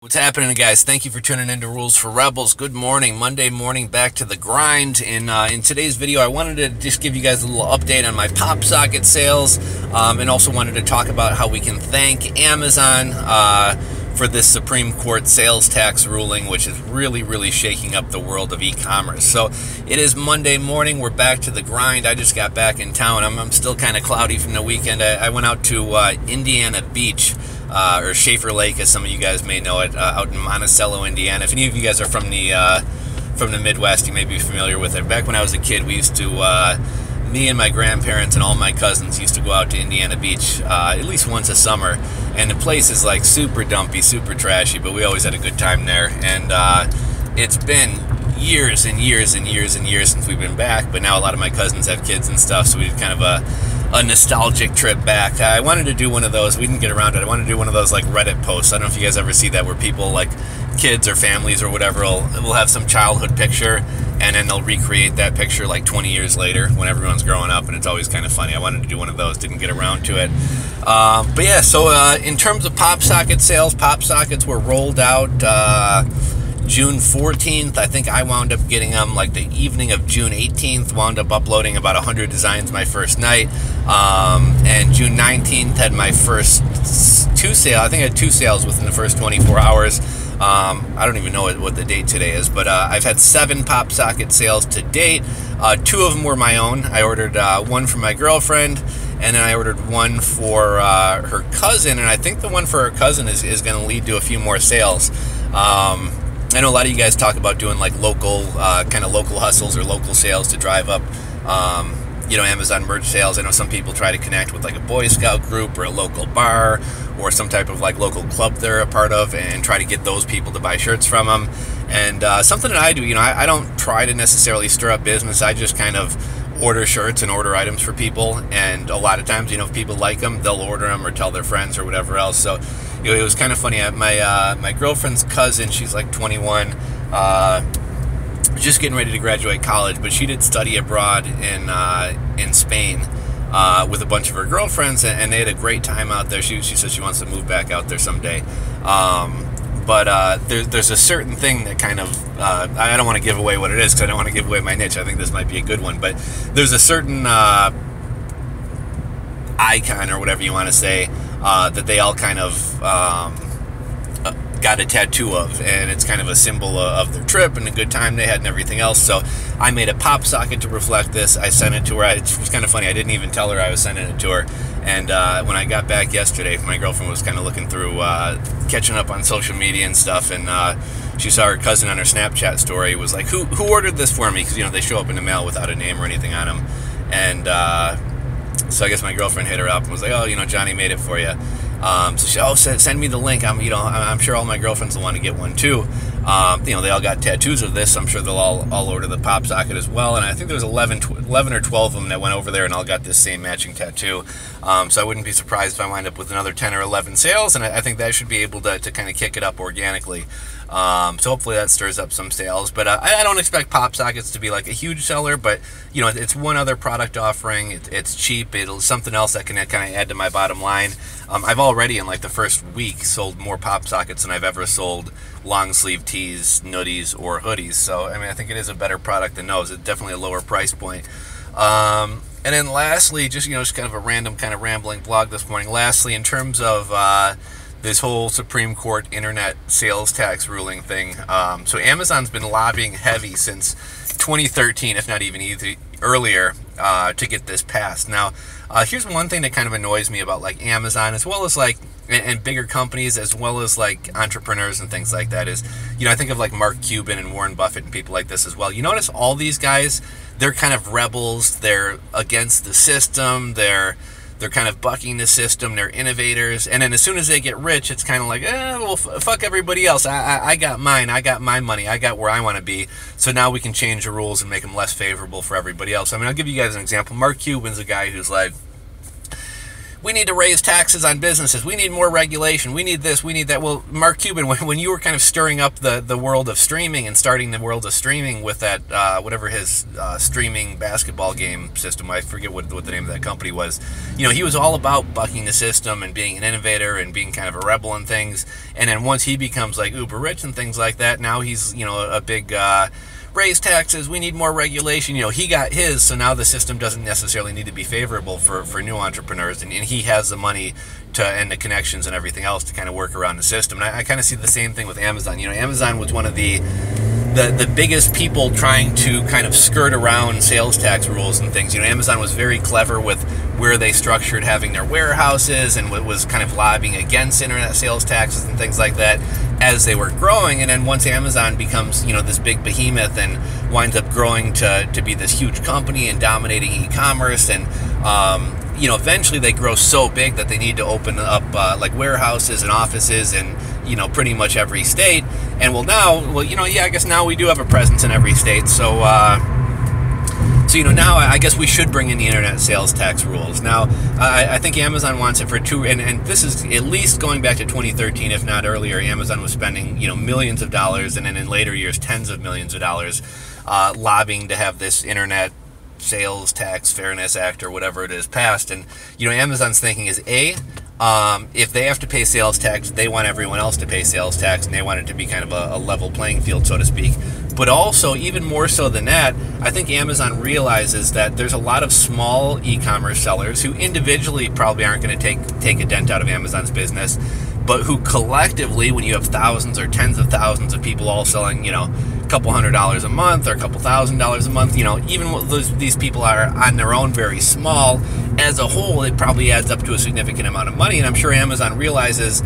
What's happening, guys? Thank you for tuning into Rules for Rebels. Good morning, Monday morning, back to the grind. In today's video, I wanted to just give you guys a little update on my pop socket sales, and also wanted to talk about how we can thank Amazon for this Supreme Court sales tax ruling, which is really shaking up the world of e-commerce. So it is Monday morning. We're back to the grind. I just got back in town. I'm still kind of cloudy from the weekend. I went out to Indiana Beach. Or Schaefer Lake, as some of you guys may know it, out in Monticello, Indiana. If any of you guys are from the Midwest, you may be familiar with it. Back when I was a kid, we used to, me and my grandparents and all my cousins used to go out to Indiana Beach at least once a summer. And the place is like super dumpy, super trashy, but we always had a good time there. And it's been years and years since we've been back, but now a lot of my cousins have kids and stuff, so we did kind of a nostalgic trip back. I wanted to do one of those. We didn't get around to it. I wanted to do one of those like Reddit posts. I don't know if you guys ever see that, where people, like kids or families or whatever, will have some childhood picture and then they'll recreate that picture like 20 years later when everyone's growing up, and it's always kind of funny. I wanted to do one of those, didn't get around to it. But yeah, so in terms of pop socket sales, pop sockets were rolled out June 14th. I think I wound up getting them like the evening of June 18th, wound up uploading about 100 designs my first night. And June 19th had my first two sales. I think I had two sales within the first 24 hours. I don't even know what the date today is, but I've had 7 pop socket sales to date. 2 of them were my own. I ordered one for my girlfriend, and then I ordered one for her cousin, and I think the one for her cousin is going to lead to a few more sales. I know a lot of you guys talk about doing like local, kind of local hustles or local sales to drive up, Amazon merch sales. I know some people try to connect with like a Boy Scout group or a local bar or some type of like local club they're a part of, and try to get those people to buy shirts from them. And something that I do, I don't try to necessarily stir up business. I just kind of order shirts and order items for people, and a lot of times, if people like them, they'll order them or tell their friends or whatever else. So it was kind of funny. My girlfriend's cousin, she's like 21, just getting ready to graduate college, but she did study abroad in Spain with a bunch of her girlfriends, and they had a great time out there. She says she wants to move back out there someday. But there's a certain thing that kind of, I don't want to give away what it is, because I don't want to give away my niche. I think this might be a good one, but there's a certain icon, or whatever you want to say, that they all kind of got a tattoo of, and it's kind of a symbol of their trip and the good time they had and everything else. So I made a pop socket to reflect this. I sent it to her. It was kind of funny. I didn't even tell her I was sending it to her. And when I got back yesterday, my girlfriend was kind of looking through, catching up on social media and stuff, and she saw her cousin on her Snapchat story. Was like, who ordered this for me? Because they show up in the mail without a name or anything on them. And so I guess my girlfriend hit her up and was like, oh, Johnny made it for you. So she send me the link. I'm sure all my girlfriends will want to get one too. They all got tattoos of this, so I'm sure they'll all order the pop socket as well. And I think there was 11 or 12 of them that went over there and all got this same matching tattoo. So I wouldn't be surprised if I wind up with another 10 or 11 sales, and I think that should be able to kind of kick it up organically. So hopefully that stirs up some sales. But I don't expect pop sockets to be like a huge seller, but it's one other product offering. It's cheap. It's something else that can kind of add to my bottom line. I've already, in like the first week, sold more pop sockets than I've ever sold long sleeve tees, hoodies, or hoodies. So I think it is a better product than those. It's definitely a lower price point. And then lastly, just kind of a random kind of rambling blog this morning. Lastly, in terms of this whole Supreme Court internet sales tax ruling thing, so Amazon's been lobbying heavy since 2013, if not even earlier, to get this passed. Now, here's one thing that kind of annoys me about like Amazon, as well as like and bigger companies, as well as like entrepreneurs and things like that, is I think of like Mark Cuban and Warren Buffett and people like this as well. You notice all these guys, they're kind of rebels. They're against the system. They're kind of bucking the system. They're innovators. And then as soon as they get rich, it's kind of like, well, fuck everybody else. I got mine. I got my money. I got where I want to be. So now we can change the rules and make them less favorable for everybody else. I'll give you guys an example. Mark Cuban's a guy who's like, we need to raise taxes on businesses. We need more regulation. We need this. We need that. Well, Mark Cuban, when you were kind of stirring up the world of streaming and starting the world of streaming with that, whatever his streaming basketball game system, I forget what the name of that company was, you know, he was all about bucking the system and being an innovator and being kind of a rebel and things. And then once he becomes like uber rich and things like that, now he's, you know, a big... raise taxes, we need more regulation. You know, he got his, so now the system doesn't necessarily need to be favorable for new entrepreneurs, and he has the money to and the connections and everything else to kind of work around the system. And I kind of see the same thing with Amazon. You know, Amazon was one of the biggest people trying to kind of skirt around sales tax rules and things. You know, Amazon was very clever with where they structured having their warehouses and was kind of lobbying against internet sales taxes and things like that as they were growing. And then once Amazon becomes, you know, this big behemoth and winds up growing to be this huge company and dominating e-commerce, and you know, eventually they grow so big that they need to open up like warehouses and offices in, you know, pretty much every state. And well, you know, yeah, I guess now we do have a presence in every state. So, you know, now I guess we should bring in the internet sales tax rules. Now, I think Amazon wants it for and this is at least going back to 2013, if not earlier. Amazon was spending, you know, millions of dollars, and then in later years, tens of millions of dollars, lobbying to have this internet Sales Tax Fairness Act or whatever it is passed. And, you know, Amazon's thinking is if they have to pay sales tax, they want everyone else to pay sales tax, and they want it to be kind of a level playing field, so to speak. But also, even more so than that, I think Amazon realizes that there's a lot of small e-commerce sellers who individually probably aren't going to take a dent out of Amazon's business, but who collectively, when you have thousands or tens of thousands of people all selling, you know, a couple $100s a month or a couple $1,000s a month, you know, even when these people are on their own very small, as a whole, it probably adds up to a significant amount of money. And I'm sure Amazon realizes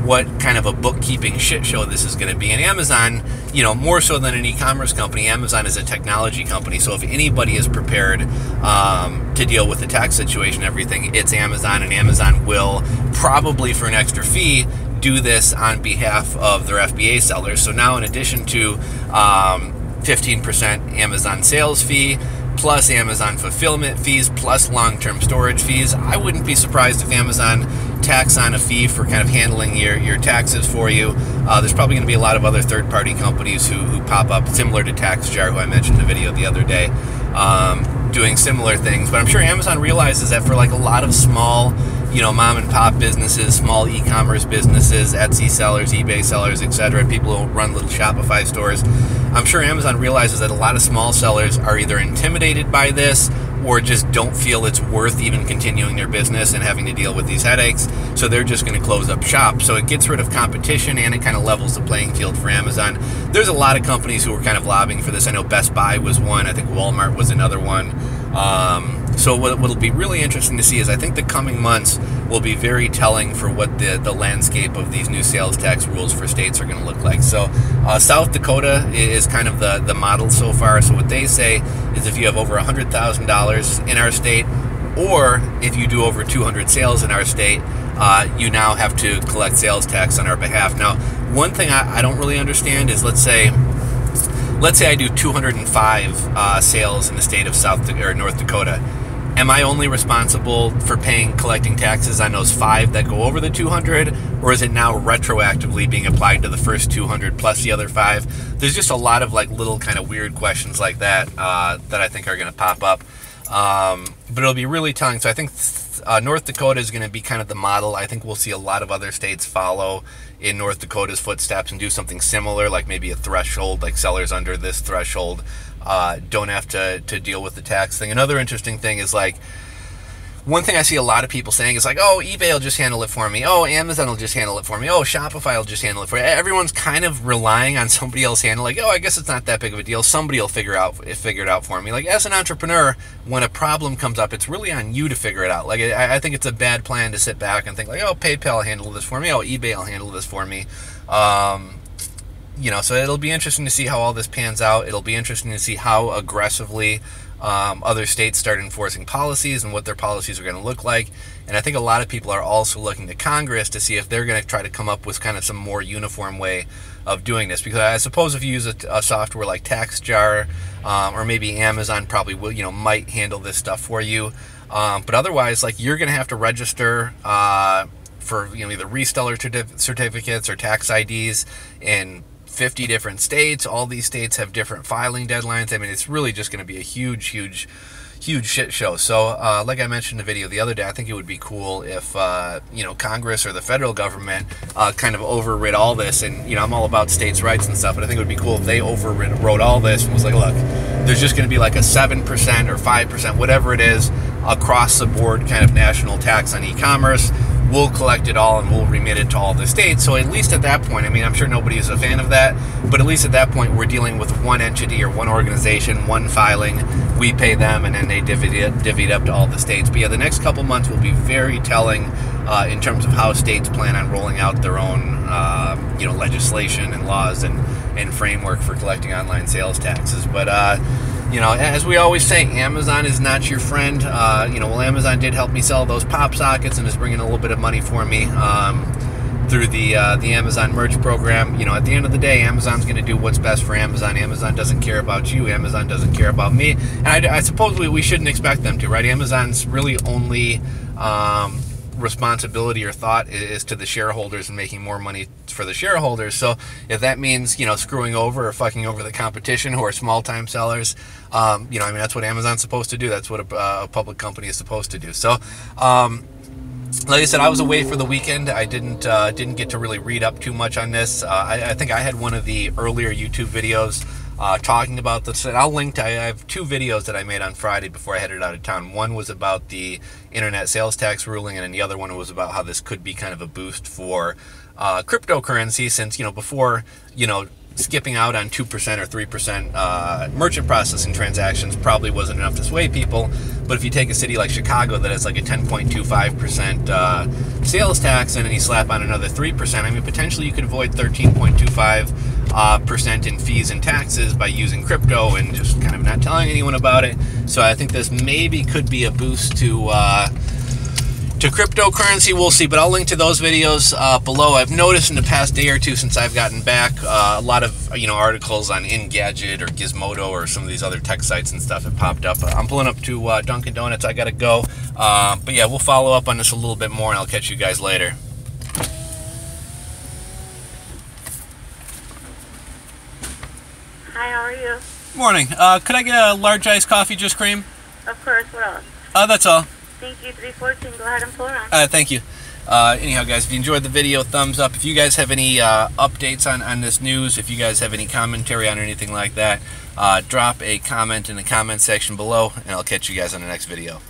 what kind of a bookkeeping shit show this is going to be. And Amazon, you know, more so than an e-commerce company, Amazon is a technology company. So if anybody is prepared to deal with the tax situation and everything, it's Amazon. And Amazon will probably, for an extra fee, do this on behalf of their FBA sellers. So now, in addition to 15% Amazon sales fee, plus Amazon fulfillment fees, plus long-term storage fees, I wouldn't be surprised if Amazon tacks on a fee for kind of handling your taxes for you. There's probably going to be a lot of other third-party companies who pop up, similar to TaxJar, who I mentioned in the video the other day, doing similar things. But I'm sure Amazon realizes that for like a lot of small, you know, mom and pop businesses, small e-commerce businesses, Etsy sellers, eBay sellers, etc., people who run little Shopify stores, I'm sure Amazon realizes that a lot of small sellers are either intimidated by this or just don't feel it's worth even continuing their business and having to deal with these headaches, so they're just going to close up shop. So it gets rid of competition, and it kind of levels the playing field for Amazon. There's a lot of companies who are kind of lobbying for this. I know Best Buy was one. I think Walmart was another one. So what'll be really interesting to see is I think the coming months will be very telling for what the landscape of these new sales tax rules for states are going to look like. So South Dakota is kind of the model so far. So what they say is if you have over $100,000 in our state, or if you do over 200 sales in our state, you now have to collect sales tax on our behalf. Now, one thing I don't really understand is, let's say I do 205 sales in the state of North Dakota. Am I only responsible for collecting taxes on those 5 that go over the 200, or is it now retroactively being applied to the first 200 plus the other 5? There's just a lot of like little kind of weird questions like that that I think are going to pop up. But it'll be really telling. So I think North Dakota is going to be kind of the model. I think we'll see a lot of other states follow in North Dakota's footsteps and do something similar, like maybe a threshold, like sellers under this threshold don't have to deal with the tax thing. Another interesting thing is, like, one thing I see a lot of people saying is like, oh, eBay will just handle it for me. Oh, Amazon will just handle it for me. Oh, Shopify will just handle it for me. Everyone's kind of relying on somebody else handling. Like, oh, I guess it's not that big of a deal. Somebody will figure it out for me. Like, as an entrepreneur, when a problem comes up, it's really on you to figure it out. Like, I think it's a bad plan to sit back and think like, oh, PayPal will handle this for me. Oh, eBay will handle this for me. You know, so it'll be interesting to see how all this pans out. It'll be interesting to see how aggressively other states start enforcing policies and what their policies are going to look like. And I think a lot of people are also looking to Congress to see if they're going to try to come up with kind of some more uniform way of doing this. Because I suppose if you use a software like TaxJar, or maybe Amazon probably will, might handle this stuff for you. But otherwise, like, you're going to have to register for either reseller certificates or tax IDs in 50 different states. All these states have different filing deadlines. I mean, it's really just going to be a huge shit show. So like I mentioned in the video the other day, I think it would be cool if Congress or the federal government kind of overrid all this. And I'm all about states' rights and stuff, but I think it would be cool if they overrode all this and was like, look, there's just going to be like a 7% or 5%, whatever it is, across the board kind of national tax on e-commerce. We'll collect it all and we'll remit it to all the states. So at least at that point, I mean, I'm sure nobody is a fan of that, but at least at that point, we're dealing with one entity or one organization, one filing. We pay them, and then they divvy it up to all the states. But yeah, the next couple months will be very telling in terms of how states plan on rolling out their own, legislation and laws and framework for collecting online sales taxes. But as we always say, Amazon is not your friend. Amazon did help me sell those pop sockets and is bringing a little bit of money for me through the Amazon merch program. At the end of the day, Amazon's going to do what's best for Amazon. Amazon doesn't care about you. Amazon doesn't care about me. And I suppose we shouldn't expect them to, right? Amazon's really only responsibility or thought is to the shareholders and making more money for the shareholders. So if that means screwing over or fucking over the competition who are small time sellers, that's what Amazon's supposed to do. That's what a public company is supposed to do. So like I said, I was away for the weekend. I didn't get to really read up too much on this. I think I had one of the earlier YouTube videos talking about this. And I'll link to, I have two videos that I made on Friday before I headed out of town. One was about the internet sales tax ruling, and then the other one was about how this could be kind of a boost for cryptocurrency, since before skipping out on 2% or 3% merchant processing transactions probably wasn't enough to sway people. But if you take a city like Chicago that has like a 10.25% sales tax, and then you slap on another 3%, I mean, potentially you could avoid 13.25% in fees and taxes by using crypto and just kind of not telling anyone about it. So I think this maybe could be a boost to cryptocurrency. We'll see, but I'll link to those videos below. I've noticed in the past day or two since I've gotten back, a lot of articles on Engadget or Gizmodo or some of these other tech sites and stuff have popped up. I'm pulling up to Dunkin' Donuts. I gotta go, but yeah, we'll follow up on this a little bit more, and I'll catch you guys later. Hi, how are you? Morning. Could I get a large iced coffee, just cream? Of course. What else? That's all. Thank you. 314. Go ahead and pull around. Thank you. Anyhow, guys, if you enjoyed the video, thumbs up. If you guys have any updates on this news, if you guys have any commentary on anything like that, drop a comment in the comment section below, and I'll catch you guys on the next video.